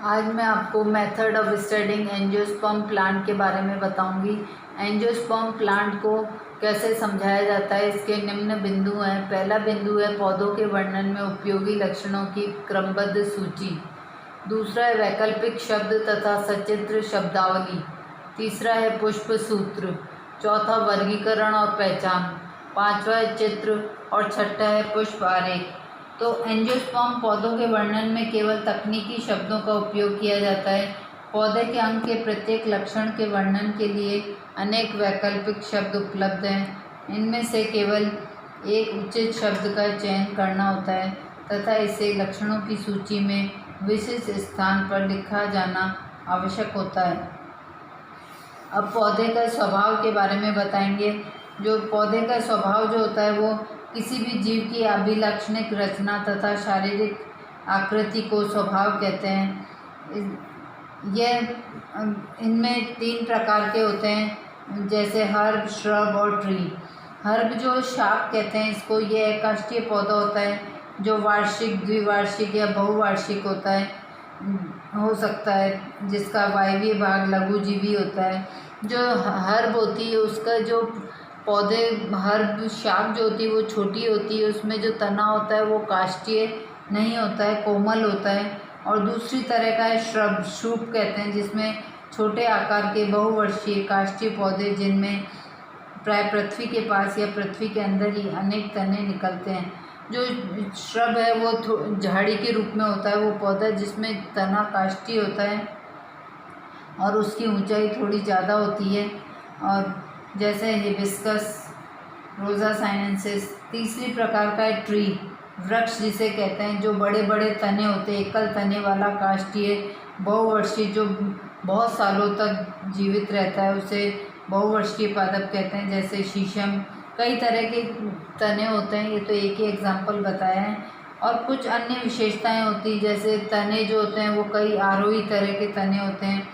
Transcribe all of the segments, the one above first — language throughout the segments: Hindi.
आज मैं आपको method of studying angiosperm plant के बारे में बताऊंगी। एंजियोस्पर्म प्लांट को कैसे समझाया जाता है, इसके निम्न बिंदु हैं। पहला बिंदु है पौधों के वर्णन में उपयोगी लक्षणों की क्रमबद्ध सूची। दूसरा है वैकल्पिक शब्द तथा सचित्र शब्दावली। तीसरा है पुष्प सूत्र। चौथा वर्गीकरण और पहचान। पांचवा है चित्र और छठा है पुष्प आरेख। तो एंजियोस्पर्म पौधों के वर्णन में केवल तकनीकी शब्दों का उपयोग किया जाता है। पौधे के अंग के प्रत्येक लक्षण के वर्णन के लिए अनेक वैकल्पिक शब्द उपलब्ध हैं। इनमें से केवल एक उचित शब्द का चयन करना होता है तथा इसे लक्षणों की सूची में विशिष्ट स्थान पर लिखा जाना आवश्यक होता है। अब पौधे का स्वभाव के बारे में बताएंगे। जो पौधे का स्वभाव जो होता है वो किसी भी जीव की अभिलक्षणिक रचना तथा शारीरिक आकृति को स्वभाव कहते हैं। यह इनमें 3 प्रकार के होते हैं, जैसे हर्ब, श्रब और ट्री। हर्ब जो शाक कहते हैं इसको, यह एककाष्ठीय पौधा होता है जो वार्षिक, द्विवार्षिक या बहुवार्षिक होता है, हो सकता है, जिसका वायवीय भाग लघुजीवी होता है। जो हर्ब होती है उसका जो पौधे, हर्ब शाक जो होती है वो छोटी होती है, उसमें जो तना होता है वो काष्ठीय नहीं होता है, कोमल होता है। और दूसरी तरह का है श्रब, शूप कहते हैं, जिसमें छोटे आकार के बहुवर्षीय काष्ठीय पौधे जिनमें प्राय पृथ्वी के पास या पृथ्वी के अंदर ही अनेक तने निकलते हैं। जो श्रब है वो झाड़ी के रूप में होता है, वो पौधा जिसमें तना काष्ठीय होता है और उसकी ऊंचाई थोड़ी ज़्यादा होती है, और जैसे हिबिस्कस, रोजा साइनेंसिस। तीसरी प्रकार का है ट्री, वृक्ष जिसे कहते हैं, जो बड़े बड़े तने होते हैं, एकल तने वाला काष्ठीय बहुवर्षीय, जो बहुत सालों तक जीवित रहता है, उसे बहुवर्षीय पादप कहते हैं। जैसे शीशम, कई तरह के तने होते हैं, ये तो एक ही एग्जाम्पल बताया है। और कुछ अन्य विशेषताएं होती हैं, जैसे तने जो होते हैं वो कई आरोही तरह के तने होते हैं।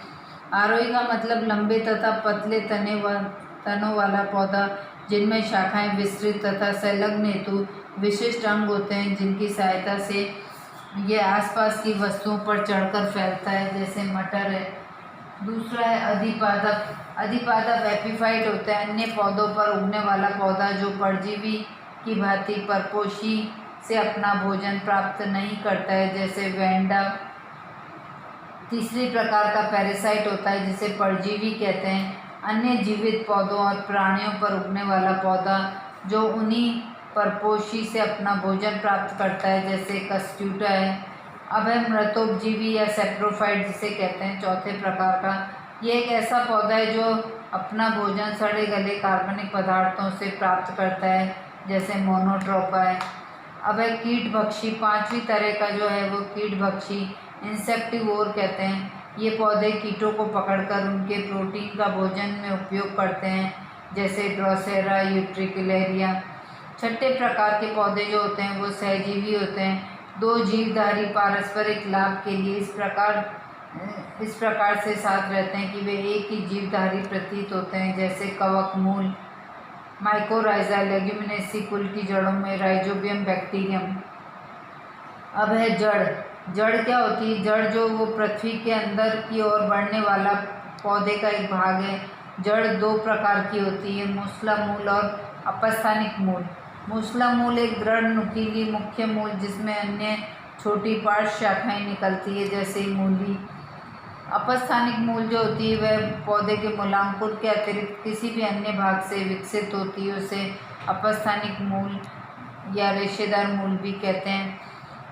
आरोही का मतलब लंबे तथा पतले तनों वाला पौधा, जिनमें शाखाएं विस्तृत तथा संलग्न हेतु विशिष्ट अंग होते हैं, जिनकी सहायता से यह आसपास की वस्तुओं पर चढ़कर फैलता है, जैसे मटर है। दूसरा है अधिपादप। अधिपादप एपीफाइट होता है, अन्य पौधों पर उगने वाला पौधा जो परजीवी की भांति परपोषी से अपना भोजन प्राप्त नहीं करता है, जैसे वेंडा। तीसरी प्रकार का पैरासाइट होता है, जिसे परजीवी कहते हैं, अन्य जीवित पौधों और प्राणियों पर उगने वाला पौधा जो उन्हीं परपोषी से अपना भोजन प्राप्त करता है, जैसे कस्ट्यूटा है। अब है मृतोपजीवी या सेप्रोफाइट जिसे कहते हैं, चौथे प्रकार का। यह एक ऐसा पौधा है जो अपना भोजन सड़े गले कार्बनिक पदार्थों से प्राप्त करता है, जैसे मोनोट्रोपा है। अब है कीटभक्षी, पांचवी तरह का जो है वो कीटभक्षी, इंसेक्टिवोर कहते हैं। ये पौधे कीटों को पकड़कर उनके प्रोटीन का भोजन में उपयोग करते हैं, जैसे ड्रोसेरा, यूट्रिकुलेरिया। छठे प्रकार के पौधे जो होते हैं वो सहजीवी होते हैं, 2 जीवधारी पारस्परिक लाभ के लिए इस प्रकार से साथ रहते हैं कि वे एक ही जीवधारी प्रतीत होते हैं, जैसे कवक मूल, माइकोराइजा, लेग्यूमिनेसी कुल की जड़ों में राइजोबियम बैक्टीरियम। अब है जड़। जड़ क्या होती है? जड़ जो वो पृथ्वी के अंदर की ओर बढ़ने वाला पौधे का एक भाग है। जड़ 2 प्रकार की होती है, मूसला मूल और अपस्थानिक मूल। मूसला मूल एक दृढ़ नुकीली मुख्य मूल जिसमें अन्य छोटी पार्श्व शाखाएं निकलती है, जैसे मूली। अपस्थानिक मूल जो होती है वह पौधे के मूलांकुर के अतिरिक्त किसी भी अन्य भाग से विकसित होती है, उसे अपस्थानिक मूल या रेशेदार मूल भी कहते हैं।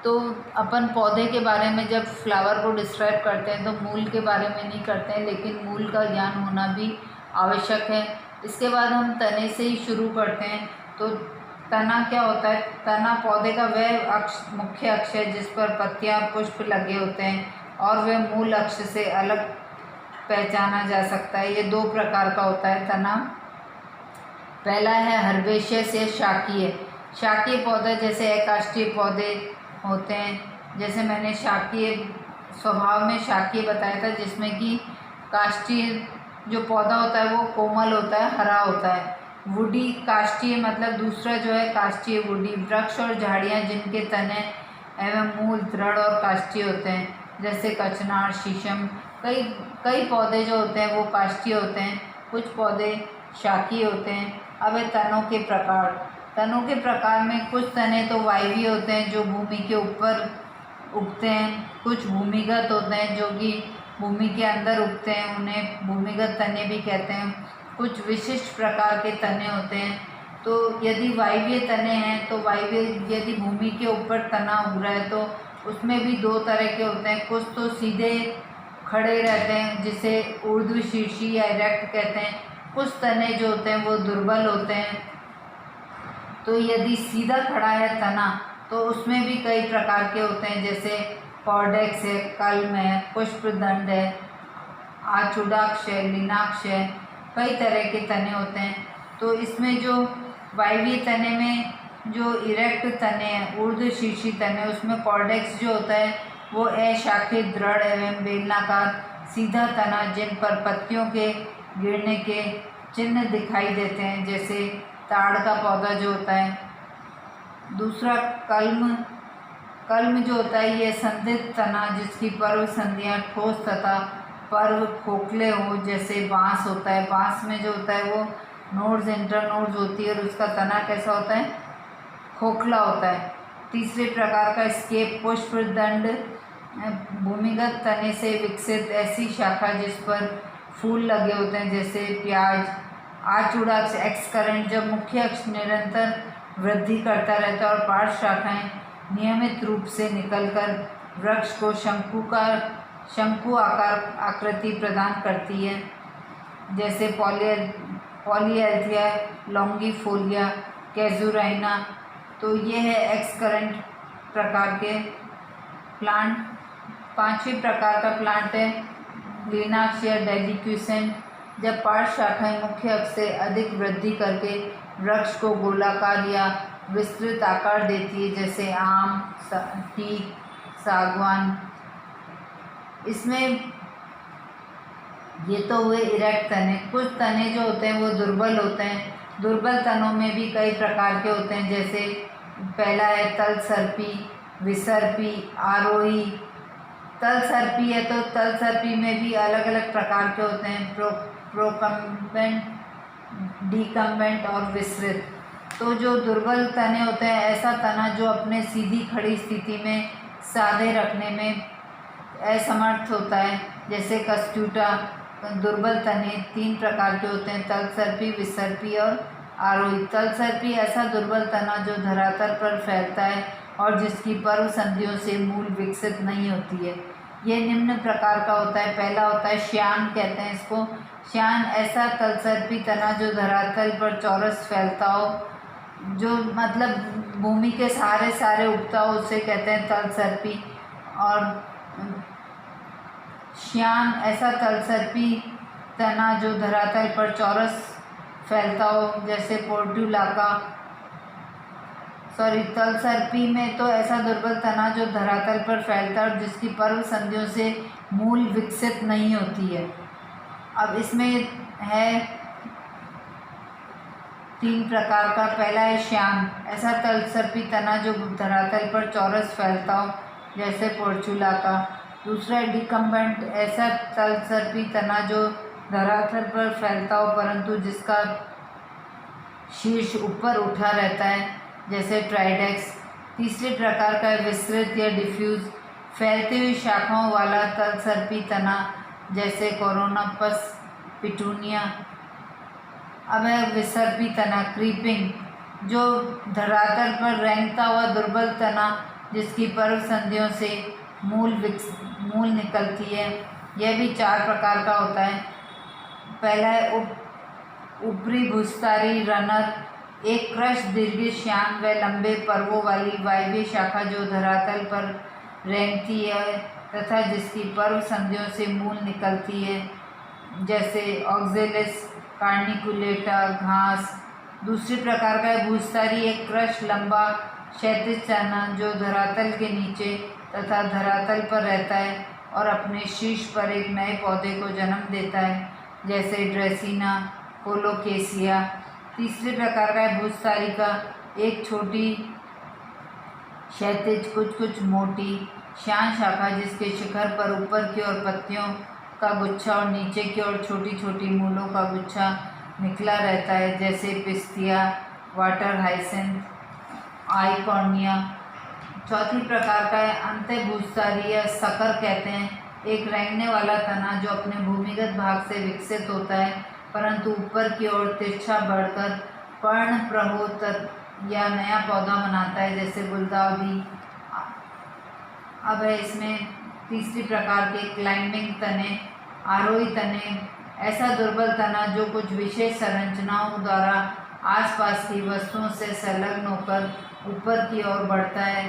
तो अपन पौधे के बारे में जब फ्लावर को डिस्क्राइब करते हैं तो मूल के बारे में नहीं करते हैं, लेकिन मूल का ज्ञान होना भी आवश्यक है। इसके बाद हम तने से ही शुरू करते हैं। तो तना क्या होता है? तना पौधे का वह मुख्य अक्ष है जिस पर पत्तियां और पुष्प लगे होते हैं, और वह मूल अक्ष से अलग पहचाना जा सकता है। ये 2 प्रकार का होता है तना। पहला है हर्बेशियस या शाकीय। शाकीय पौधे जैसे अकाष्ठीय पौधे होते हैं, जैसे मैंने शाकीय स्वभाव में शाकीय बताया था, जिसमें कि काष्ठीय जो पौधा होता है वो कोमल होता है, हरा होता है। वुडी काष्ठीय मतलब दूसरा जो है काष्ठीय वुडी, वृक्ष और झाड़ियाँ जिनके तने एवं मूल दृढ़ और काष्ठीय होते हैं। जैसे कचनार, शीशम। कई कई पौधे जो होते हैं वो काष्ठीय होते हैं, कुछ पौधे शाकीय होते हैं। अब है तनों के प्रकार। तनों के प्रकार में कुछ तने तो वायवीय होते हैं जो भूमि के ऊपर उगते हैं, कुछ भूमिगत होते हैं जो कि भूमि के अंदर उगते हैं, उन्हें भूमिगत तने भी कहते हैं। कुछ विशिष्ट प्रकार के तने होते हैं। तो यदि वायवीय तने हैं तो वायवीय यदि भूमि के ऊपर तना उग रहा है तो उसमें भी दो तरह के होते हैं। कुछ तो सीधे खड़े रहते हैं जिसे ऊर्ध्वशीर्षी या इरेक्ट कहते हैं। कुछ तने जो होते हैं वो दुर्बल होते हैं। तो यदि सीधा खड़ा है तना तो उसमें भी कई प्रकार के होते हैं, जैसे कॉर्डेक्स है, कल्म है, पुष्पदंड है, आचूड़ाक्ष है, लिनाक्ष है। कई तरह के तने होते हैं। तो इसमें जो वायवीय तने में जो इरेक्ट तने हैं, ऊर्ध्वशीर्षी तने, उसमें कॉर्डेक्स जो होता है वो अशाखित, दृढ़ एवं बेलनाकार सीधा तना जिन पर पत्तियों के गिरने के चिन्ह दिखाई देते हैं, जैसे ताड़ का पौधा जो होता है। दूसरा कल्म। कल्म जो होता है ये संधित तना जिसकी पर्व संधियाँ ठोस तथा पर्व खोखले हो, जैसे बांस होता है। बांस में जो होता है वो नोड्स, इंटरनोड्स होती है और उसका तना कैसा होता है, खोखला होता है। तीसरे प्रकार का स्केप पुष्पदंड, भूमिगत तने से विकसित ऐसी शाखा जिस पर फूल लगे होते हैं, जैसे प्याज। आचूड़ाक्ष एक्सकरेंट, जब मुख्य अक्ष निरंतर वृद्धि करता रहता है और पार्श्व शाखाएं नियमित रूप से निकलकर वृक्ष को शंकु आकार आकृति प्रदान करती है, जैसे पॉलीएल्थिया, लॉन्गिफोलिया, कैजुराइना। तो ये है एक्सकरेंट प्रकार के प्लांट। पांचवें प्रकार का प्लांट है लिनाक्स या डेलिक्यूसेंट, जब पार्श्व शाखाएं मुख्य अक्ष से अधिक वृद्धि करके वृक्ष को गोलाकार या विस्तृत आकार देती है, जैसे आम, टीक, सागवान। इसमें ये तो हुए इरेक्ट तने। कुछ तने जो होते हैं वो दुर्बल होते हैं। दुर्बल तनों में भी कई प्रकार के होते हैं, जैसे पहला है तलसर्पी, विसर्पी, आरोही। तलसर्पी है तो तलसर्पी में भी अलग अलग प्रकार के होते हैं, प्रोकम्बेंट, डिकम्बेंट और विस्तृत। तो जो दुर्बल तने होते हैं, ऐसा तना जो अपने सीधी खड़ी स्थिति में साधे रखने में असमर्थ होता है, जैसे कस्क्यूटा। दुर्बल तने तीन प्रकार के होते हैं, तलसर्पी, विसर्पी और आरोही। तलसर्पी ऐसा दुर्बल तना जो धरातल पर फैलता है और जिसकी पर्व संधियों से मूल विकसित नहीं होती है। ये निम्न प्रकार का होता है। पहला होता है श्यान, कहते हैं इसको। श्यान ऐसा तलसर्पी तना जो धरातल पर चौरस फैलता हो, जो मतलब भूमि के सहारे सारे उगता हो, उसे कहते हैं तलसर्पी। और श्यान ऐसा तलसर्पी तना जो धरातल पर चौरस फैलता हो, जैसे पोर्टुलाका। तलसर्पी में तो ऐसा दुर्बल तना जो धरातल पर फैलता है और जिसकी पर्व संधियों से मूल विकसित नहीं होती है। अब इसमें है तीन प्रकार का। पहला है श्यान, ऐसा तलसर्पी तना जो धरातल पर चौरस फैलता हो, जैसे पोर्चुलाका। दूसरा है डिकम्बेंट, ऐसा तलसर्पी तना जो धरातल पर फैलता हो परंतु जिसका शीर्ष ऊपर उठा रहता है, जैसे ट्राइडेक्स। तीसरे प्रकार का है विस्तृत या डिफ्यूज, फैलती हुई शाखाओं वाला तलसर्पी तना, जैसे कोरोनपस, पिटूनिया। अब है विसर्पी तना, क्रीपिंग, जो धरातल पर रेंगता हुआ दुर्बल तना जिसकी पर्व संधियों से मूल निकलती है। यह भी चार प्रकार का होता है। पहला है ऊपरी भूस्तारी रनर, एक क्रश दीर्घ श्यान व लंबे पर्वों वाली वायव्य शाखा जो धरातल पर रेंगती है तथा जिसकी पर्व संधियों से मूल निकलती है, जैसे ऑक्जेलिस, कार्निकुलेटा, घास। दूसरी प्रकार का है भूस्तारी, एक क्रश लंबा क्षैतिज तना जो धरातल के नीचे तथा धरातल पर रहता है और अपने शीर्ष पर एक नए पौधे को जन्म देता है, जैसे ड्रेसिना, कोलोकेसिया। तीसरे प्रकार का है भूस्तारी का, एक छोटी क्षैतिज कुछ कुछ मोटी श्यान शाखा जिसके शिखर पर ऊपर की ओर पत्तियों का गुच्छा और नीचे की ओर छोटी छोटी मूलों का गुच्छा निकला रहता है, जैसे पिस्तिया, वाटर हाइसिंथ, आइकॉर्निया। चौथी प्रकार का है अंत्यभूस्थारी या सकर कहते हैं, एक रेंगने वाला तना जो अपने भूमिगत भाग से विकसित होता है परंतु ऊपर की ओर तिरछा बढ़कर पर्ण प्रहोत या नया पौधा बनाता है, जैसे गुलदाउदी। अब है इसमें तीसरी प्रकार के क्लाइंबिंग तने, आरोही तने, ऐसा दुर्बल तना जो कुछ विशेष संरचनाओं द्वारा आसपास की वस्तुओं से संलग्न होकर ऊपर की ओर बढ़ता है।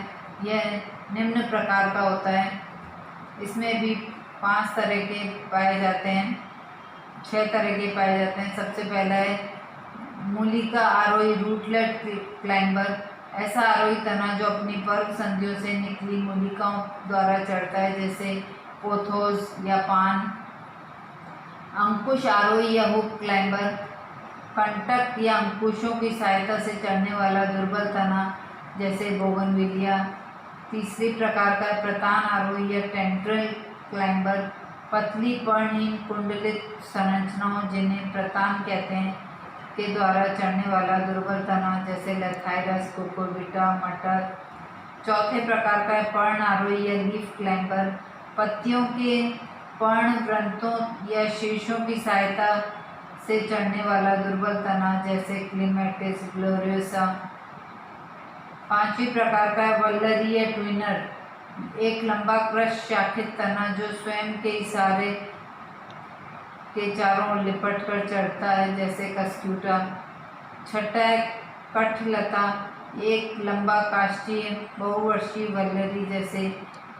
यह निम्न प्रकार का होता है। इसमें भी 5 तरह के पाए जाते हैं, 6 तरह के पाए जाते हैं। सबसे पहला है मूलिका आरोही रूटलेट क्लाइंबर, ऐसा आरोही तना जो अपनी पर्व संधियों से निकली मूलिकाओं द्वारा चढ़ता है, जैसे पोथोस या पान। अंकुश आरोही या हुक क्लाइंबर, कंटक या अंकुशों की सहायता से चढ़ने वाला दुर्बल तना, जैसे बोगनविलिया। तीसरी प्रकार का प्रतान आरोही या टेंड्रिल क्लाइंबर, पतली पर्णहीन कुंडलित संरचनाओं जिन्हें प्रतान कहते हैं के द्वारा चढ़ने वाला दुर्बल तना, जैसे लेथाइरस, कुकुरबिटा, मटर। चौथे प्रकार का है पर्ण आरोही या लीफ क्लाइंबर, पत्तियों के पर्ण वृंतों या शीर्षों की सहायता से चढ़ने वाला दुर्बल तना, जैसे क्लीमेटिस ग्लोरियोसा। पांचवी प्रकार का है वल्लरी या ट्विनर, एक लंबा क्रश शाखित तना जो स्वयं के इशारे के चारों ओर लिपट कर चढ़ता है, जैसे कस्क्यूटा। छठा है कठलता, एक लंबा काष्ठीय बहुवर्षीय वल्लरी, जैसे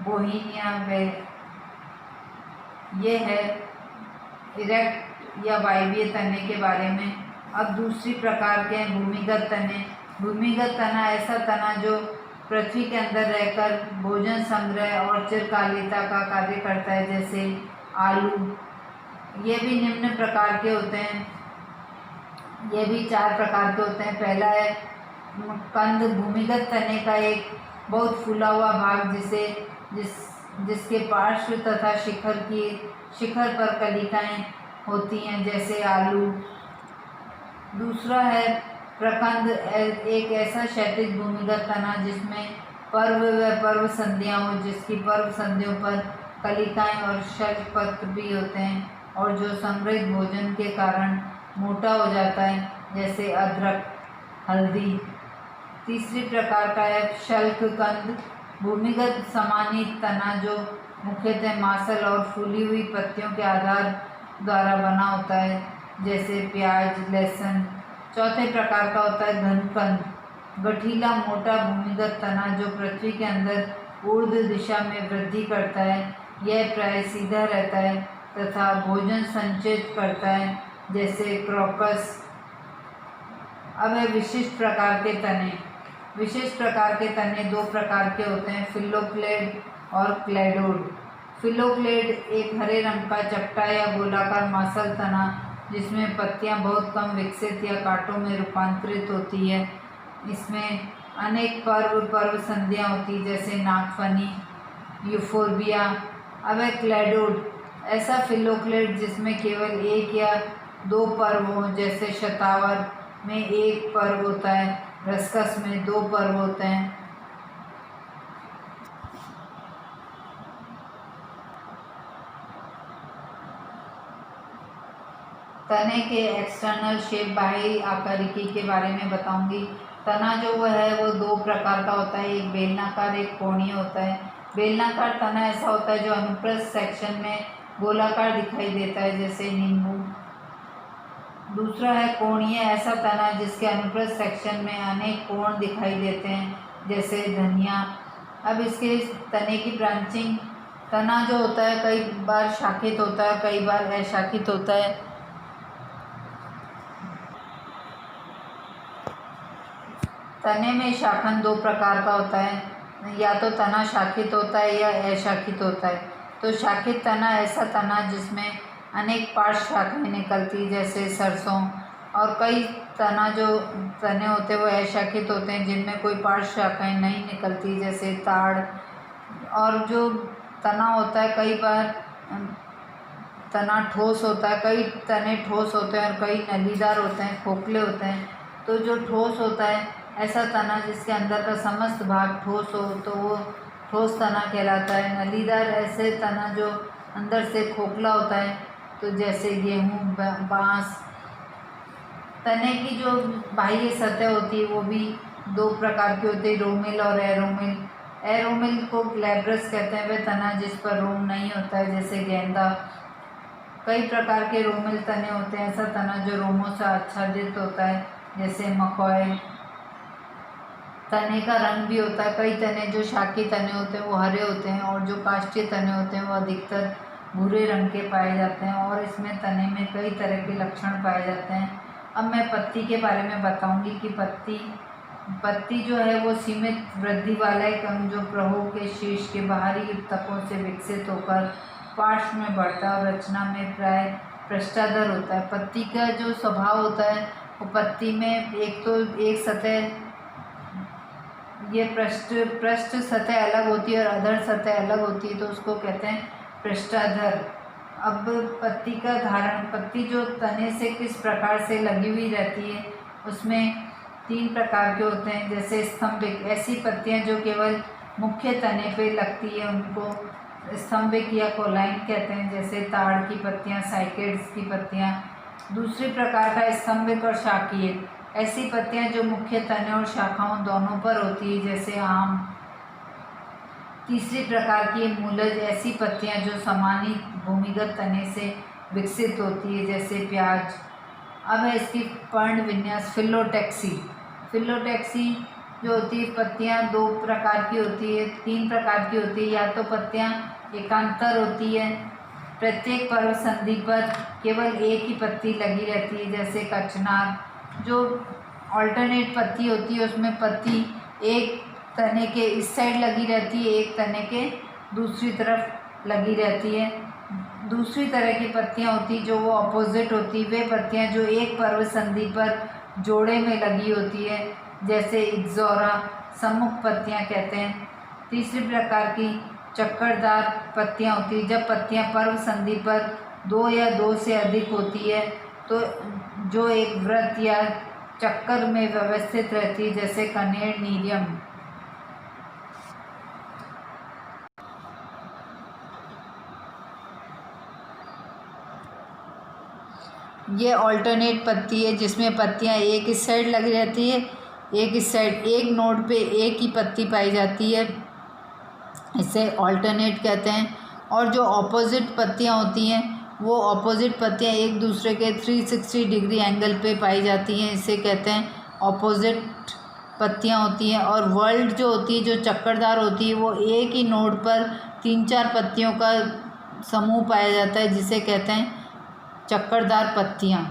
बोहिनिया। ये है इरेक्ट या वायवीय तने के बारे में। अब दूसरी प्रकार के हैं भूमिगत तने। भूमिगत तना ऐसा तना जो पृथ्वी के अंदर रहकर भोजन संग्रह और चिरकालिता का कार्य करता है, जैसे आलू। ये भी निम्न प्रकार के होते हैं। ये भी 4 प्रकार के होते हैं। पहला है कंद, भूमिगत तने का एक बहुत फूला हुआ भाग जिसके पार्श्व तथा शिखर पर कलिकाएं होती हैं, जैसे आलू। दूसरा है प्रकंद, एक ऐसा क्षैतिज भूमिगत तना जिसमें पर्व व पर्व संधियाँ हो, जिसकी पर्व संधियों पर कलिकाएं और शल्कपत्र भी होते हैं और जो संग्रहित भोजन के कारण मोटा हो जाता है, जैसे अदरक, हल्दी। तीसरी प्रकार का है शल्ककंद, भूमिगत समानित तना जो मुख्यतः मांसल और फूली हुई पत्तियों के आधार द्वारा बना होता है, जैसे प्याज, लहसुन। चौथे प्रकार का होता है घनकंद, गठीला मोटा भूमिगत तना जो पृथ्वी के अंदर ऊर्ध्व दिशा में वृद्धि करता है। यह प्राय सीधा रहता है तथा भोजन संचित करता है, जैसे क्रोकस। अब है विशिष्ट प्रकार के तने। विशिष्ट प्रकार के तने 2 प्रकार के होते हैं, फिलोक्लेड और क्लेडोड। फिलोक्लेड एक हरे रंग का चपटा या गोलाकार मांसल तना जिसमें पत्तियां बहुत कम विकसित या कांटों में रूपांतरित होती है। इसमें अनेक पर्व संधियां होती, जैसे नागफनी, यूफोर्बिया। अब है क्लेडोड, ऐसा फिलोक्लेड जिसमें केवल 1 या 2 पर्व हों, जैसे शतावर में 1 पर्व होता है, रस्कस में 2 पर्व होते हैं। तने के एक्सटर्नल शेप, बाहरी आकारिकी के बारे में बताऊंगी। तना जो वो है वो 2 प्रकार का होता है, एक बेलनाकार, एक कोणीय होता है। बेलनाकार तना ऐसा होता है जो अनुप्रस्थ सेक्शन में गोलाकार दिखाई देता है, जैसे नींबू। दूसरा है कोणीय, ऐसा तना जिसके अनुप्रस्थ सेक्शन में अनेक कोण दिखाई देते हैं, जैसे धनिया। अब इसके तने की ब्रांचिंग, तना जो होता है कई बार शाखित होता है, कई बार अशाखित होता है। तने में शाखन 2 प्रकार का होता है, या तो तना शाखित होता है या अशाखित होता है। तो शाखित तना ऐसा तना जिसमें अनेक पार्श्व शाखाएं निकलती, जैसे सरसों। और कई तने होते हैं वो अशाखित होते हैं, जिनमें कोई पार्श्व शाखाएं नहीं निकलती, जैसे ताड़। और जो तना होता है, कई बार तना ठोस होता है, कई तने ठोस होते हैं और कई नलीदार होते हैं, खोखले होते हैं। तो जो ठोस होता है, ऐसा तना जिसके अंदर का समस्त भाग ठोस हो, तो वो ठोस तना कहलाता है। नलीदार ऐसे तना जो अंदर से खोखला होता है, तो जैसे गेहूँ, बाँस। तने की जो बाह्य सतह होती है वो भी दो प्रकार की होती है, रोमिल और एरोमिल। एरोमिल को ग्लैब्रस कहते हैं, वह तना जिस पर रोम नहीं होता है, जैसे गेंदा। कई प्रकार के रोमिल तने होते हैं, ऐसा तना जो रोमों से आच्छादित होता है, जैसे मकॉय। तने का रंग भी होता है, कई तने जो शाकी तने होते हैं वो हरे होते हैं, और जो काष्ठीय तने होते हैं वो अधिकतर भूरे रंग के पाए जाते हैं। और इसमें तने में कई तरह के लक्षण पाए जाते हैं। अब मैं पत्ती के बारे में बताऊंगी कि पत्ती जो है वो सीमित वृद्धि वाला एक अंग जो प्रहो के शीर्ष के बाहरी ऊतकों से विकसित होकर पार्श्व में बढ़ता है और रचना में प्राय पृष्ठाधर होता है। पत्ती का जो स्वभाव होता है वो पत्ती में एक सतह, ये पृष्ठ सतह अलग होती है और अधर सतह अलग होती है, तो उसको कहते हैं पृष्ठाधर। अब पत्ती का धारण, पत्ती जो तने से किस प्रकार से लगी हुई रहती है, उसमें 3 प्रकार के होते हैं, जैसे स्तंभिक। ऐसी पत्तियां जो केवल मुख्य तने पे लगती है उनको स्तंभिक या कोलाइन कहते हैं, जैसे ताड़ की पत्तियां, साइकेड्स की पत्तियां। दूसरी प्रकार का स्तंभिक और शाकीय, ऐसी पत्तियां जो मुख्य तने और शाखाओं दोनों पर होती है, जैसे आम। तीसरी प्रकार की मूलज, ऐसी पत्तियां जो समानी भूमिगत तने से विकसित होती है, जैसे प्याज। अब है इसकी पर्ण विन्यास, फिलोटैक्सी जो होती है, पत्तियां 2 प्रकार की होती है, 3 प्रकार की होती है। या तो पत्तियां एकांतर होती है, प्रत्येक पर्व संधि पर केवल एक ही पत्ती लगी रहती है, जैसे कचनार। जो ऑल्टरनेट पत्ती होती है, उसमें पत्ती एक तने के इस साइड लगी रहती है, एक तने के दूसरी तरफ लगी रहती है। दूसरी तरह की पत्तियां होती जो वो अपोजिट होती, वे पत्तियां जो एक पर्व संधि पर जोड़े में लगी होती है, जैसे इक्ज़ोरा, सम्मुख पत्तियां कहते हैं। तीसरी प्रकार की चक्करदार पत्तियां होती, जब पत्तियां पर्व संधि पर 2 या 2 से अधिक होती है, तो जो एक वृत्त या चक्कर में व्यवस्थित रहती है, जैसे कनेर, नीरियम। ये ऑल्टरनेट पत्ती है, जिसमें पत्तियां एक इस साइड लगी रहती है, एक इस साइड, एक नोड पे एक ही पत्ती पाई जाती है, इसे ऑल्टरनेट कहते हैं। और जो ऑपोजिट पत्तियां होती हैं, वो ऑपोजिट पत्तियां एक दूसरे के 360 डिग्री एंगल पे पाई जाती हैं, इसे कहते हैं ऑपोजिट पत्तियां होती हैं। और वर्ल्ड जो होती है, जो चक्करदार होती है, वो एक ही नोड पर 3-4 पत्तियों का समूह पाया जाता है, जिसे कहते हैं चक्करदार पत्तियां।